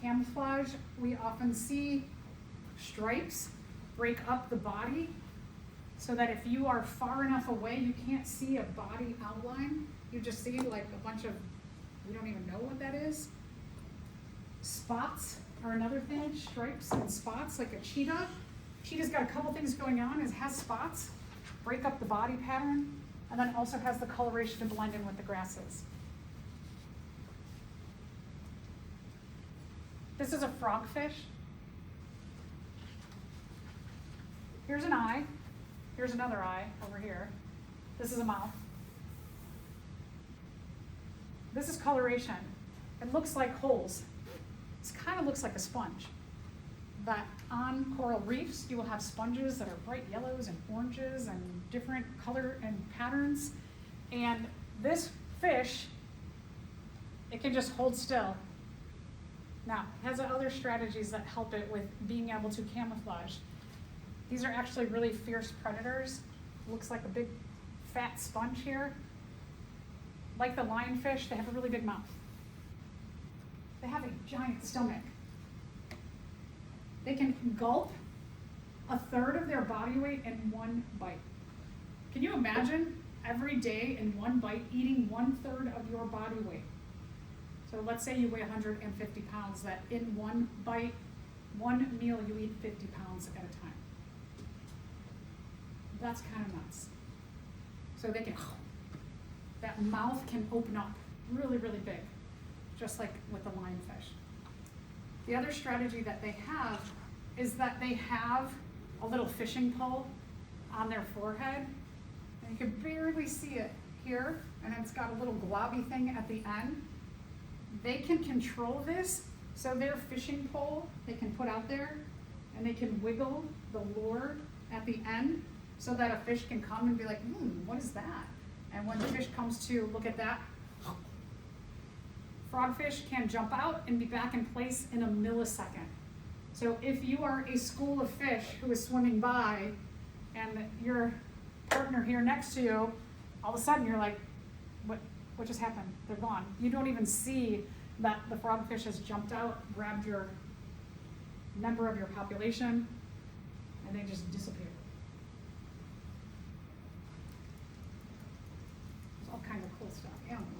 Camouflage, we often see stripes break up the body so that if you are far enough away, you can't see a body outline. You just see like a bunch of, we don't even know what that is. Spots are another thing, stripes and spots, like a cheetah. Cheetah's got a couple things going on, it has spots, break up the body pattern, and then also has the coloration to blend in with the grasses. This is a frogfish. Here's an eye. Here's another eye over here. This is a mouth. This is coloration. It looks like holes. It kind of looks like a sponge. But on coral reefs, you will have sponges that are bright yellows and oranges and different color and patterns. And this fish, it can just hold still. Now, it has other strategies that help it with being able to camouflage. These are actually really fierce predators. Looks like a big fat sponge here. Like the lionfish, they have a really big mouth. They have a giant stomach. They can gulp a third of their body weight in one bite. Can you imagine every day in one bite eating 1/3 of your body weight? So let's say you weigh 150 pounds, that in one bite, one meal you eat 50 pounds at a time. That's kind of nuts. So they can, that mouth can open up really, really big, just like with the lionfish. The other strategy that they have is that they have a little fishing pole on their forehead, and you can barely see it here, and it's got a little globby thing at the end. They can control this, so their fishing pole they can put out there, and they can wiggle the lure at the end so that a fish can come and be like, what is that? And when the fish comes to look at that, frogfish can jump out and be back in place in a millisecond. So if you are a school of fish who is swimming by and your partner here next to you, all of a sudden you're like, what just happened? They're gone. You don't even see that the frogfish has jumped out, grabbed your member of your population, and they just disappear. There's all kinds of cool stuff. Animals.